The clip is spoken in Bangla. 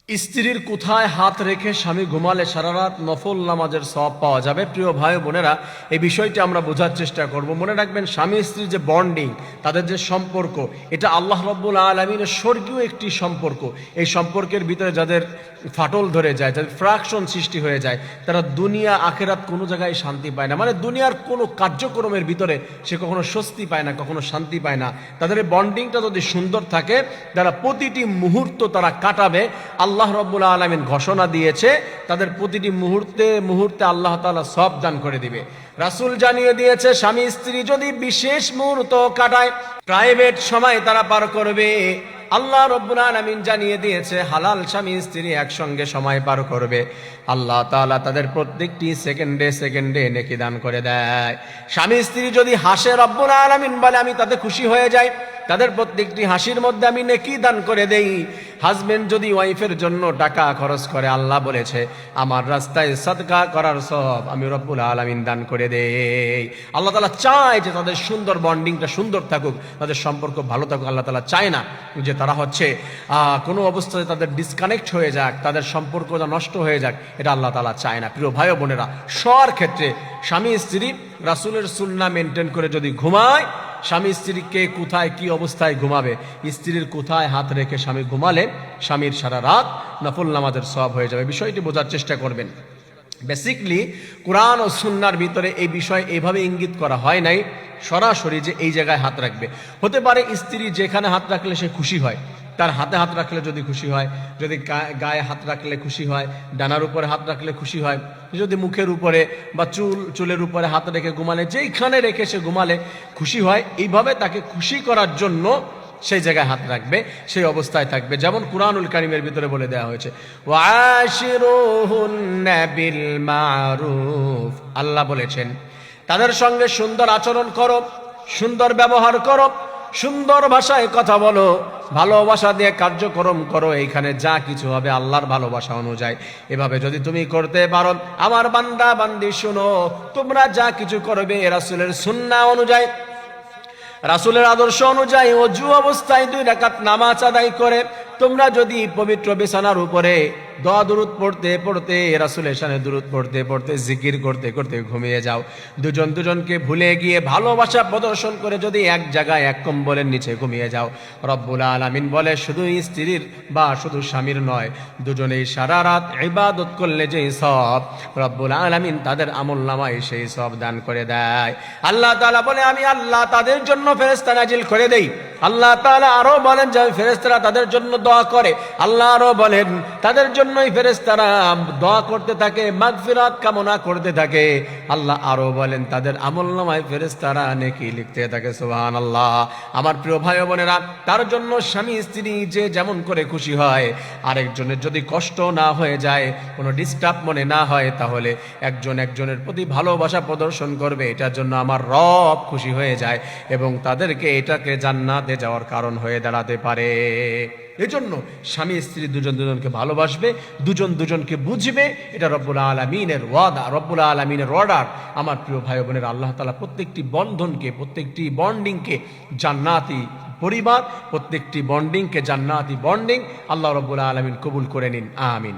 স্ত্রীর কোথায় হাত রেখে স্বামী ঘুমালে সারা রাত নফল নামাজের সওয়াব পাওয়া যাবে? প্রিয় ভাই বোনেরা, এই বিষয়টি আমরা বোঝার চেষ্টা করব। মনে রাখবেন, স্বামী স্ত্রীর যে বন্ডিং, তাদের যে সম্পর্ক, এটা আল্লাহ রাব্বুল আলামিনের স্বর্গীয় একটি সম্পর্ক। এই সম্পর্কের ভিতরে যাদের ফাটল ধরে যায়, যাদের ফ্রাকশন সৃষ্টি হয়ে যায়, তারা দুনিয়া আখেরাত কোনো জায়গায় শান্তি পায় না। মানে দুনিয়ার কোনো কার্যক্রমের ভিতরে সে কখনো স্বস্তি পায় না, কখনো শান্তি পায় না। তাদের এই বন্ডিংটা যদি সুন্দর থাকে, তারা প্রতিটি মুহূর্ত তারা কাটাবে। আল্লাহ রাব্বুল আলামিন ঘোষণা দিয়েছে, তাদের প্রতিটি মুহূর্তে মুহূর্তে আল্লাহ তাআলা সওয়াব দান করে দিবে। রাসূল জানিয়ে দিয়েছে, স্বামী স্ত্রী যদি বিশেষ মুহূর্ত কাটায়, প্রাইভেট সময় তারা পার করবে। আল্লাহ রাব্বুল আলামিন জানিয়ে দিয়েছে, হালাল স্বামী স্ত্রী একসঙ্গে সময় পার করবে, আল্লাহ তাআলা তাদের প্রত্যেকটি সেকেন্ডে সেকেন্ডে নেকি দান করে দেয়। স্বামী স্ত্রী যদি হাসে, রব্বুল আলামিন বলে আমি তাতে খুশি হয়ে যাই, তাদের প্রত্যেকটি হাসির মধ্যে আমি নেকি দান করে দেই। হাজবেন্ড যদি ওয়াইফের জন্য টাকা খরচ করে, আল্লাহ বলেছে আমার রাস্তায় সাদকা করার সওয়াব আমি রব্বুল আলামিন দান করে দেই। আল্লাহ তাআলা চায় যে তাদের সুন্দর বন্ডিংটা সুন্দর থাকুক, তাদের সম্পর্ক ভালো থাকুক। আল্লাহ তাআলা চায় না যে তারা কোনো অবস্থায় তাদের ডিসকানেক্ট হয়ে যাক, তাদের সম্পর্কটা নষ্ট হয়ে যাক, এটা আল্লাহ তাআলা চায় না। প্রিয় ভাই ও বোনেরা, সবার ক্ষেত্রে স্বামী স্ত্রী রাসূলের সুন্নাহ মেনটেন করে যদি ঘুমায়, স্বামী স্ত্রীকে কোথায় কি অবস্থায় ঘুমাবে, স্ত্রীর কোথায় হাত রেখে স্বামী ঘুমালে স্বামীর সারা রাত নফল নামাজের সওয়াব হয়ে যাবে। বিষয়টি বোঝার চেষ্টা করবেন। বেসিকলি কোরআন ও সুন্নাহর ভিতরে এই বিষয় এইভাবে ইঙ্গিত করা হয় নাই সরাসরি যে এই জায়গায় হাত রাখবে। হতে পারে স্ত্রী যেখানে হাত রাখলে সে খুশি হয়, তার হাতে হাত রাখলে যদি খুশি হয়, যদি গায়ে হাত রাখলে খুশি হয়, ডানার উপরে হাত রাখলে খুশি হয়, যদি মুখের উপরে বা চুলের উপরে হাত রেখে ঘুমালে, যেইখানে রেখে সে ঘুমালে খুশি হয়, এইভাবে তাকে খুশি করার জন্য সেই জায়গায় হাত রাখবে, সেই অবস্থায় থাকবে। যেমন কুরআনুল কারীমের ভিতরে বলে দেওয়া হয়েছে, ওয়াশিরুহুন্না বিল মারুফ, আল্লাহ বলেছেন তাদের সঙ্গে সুন্দর আচরণ করো, সুন্দর ব্যবহার করো, সুন্দর ভাষায় কথা বলো, ভালোবাসা দিয়ে কার্যক্রম করো। এইখানে যা কিছু হবে আল্লাহর ভালোবাসা অনুযায়ী। এভাবে যদি তুমি করতে পারো, আমার বান্দা বান্দি শুনো, তোমরা যা কিছু করবে রাসূলের সুন্নাহ অনুযায়ী, রাসূলের আদর্শ অনুযায়ী ওযু অবস্থায় 2 রাকাত নামাজ আদায় করে তোমরা যদি পবিত্র বিছানার উপরে দোয়া দুরূদ পড়তে পড়তে, রাসূলের শানে দুরূদ পড়তে পড়তে, জিকির করতে করতে ঘুমিয়ে যাও, দুজন দুজনকে ভুলে গিয়ে ভালোবাসা প্রদর্শন করে যদি এক জায়গায় এক কম্বলের নিচে ঘুমিয়ে যাও, রব্বুল আলামিন বলে শুধু স্ত্রীর বা শুধু স্বামীর নয়, দুজনেই সারা রাত ইবাদত করলে যেই সওয়াব, রব্বুল আলামিন তাদের আমলনামায় সেই সওয়াব দান করে দেয়। আল্লাহ তাআলা বলে আমি আল্লাহ তাদের জন্য ফেরেশতা নাজিল করে দেই। আল্লাহ তাআলা আরো বলেন যে ফেরেশতারা তাদের জন্য দোয়া করে। আল্লাহ আরো বলেন তাদের জন্যই ফেরেশতারা দোয়া করতে থাকে, মাগফিরাত কামনা করতে থাকে। আল্লাহ আরো বলেন তাদের আমলনামায় ফেরেশতারা নেকি লিখতে থাকে। সুবহানাল্লাহ। আমার প্রিয় ভাই ও বোনেরা, তার জন্য স্বামী স্ত্রী যে যেমন করে খুশি হয়, আরেকজনের যদি কষ্ট না হয়ে যায়, কোনো ডিস্টার্ব মনে না হয়, তাহলে একজন একজনের প্রতি ভালোবাসা প্রদর্শন করবে। এটার জন্য আমার রব খুশি হয়ে যায় এবং তাদেরকে এটাকে জান্নাতে যাওয়ার কারণ হয়ে দাঁড়াতে পারে। এজন্য স্বামী স্ত্রী দুজন দুজনকে ভালোবাসবে, দুজন দুজনকে বুঝবে। এটা রব্বুল আলামিনের ওয়াদা, রব্বুল আলামিনের অর্ডার। আমার প্রিয় ভাই বোনেরা, আল্লাহ তাআলা প্রত্যেকটি বন্ধনকে, প্রত্যেকটি বন্ডিংকে জান্নাতি পরিবার, প্রত্যেকটি বন্ডিংকে জান্নাতি বন্ডিং আল্লাহ রব্বুল আলামিন কবুল করে নিন, আমিন।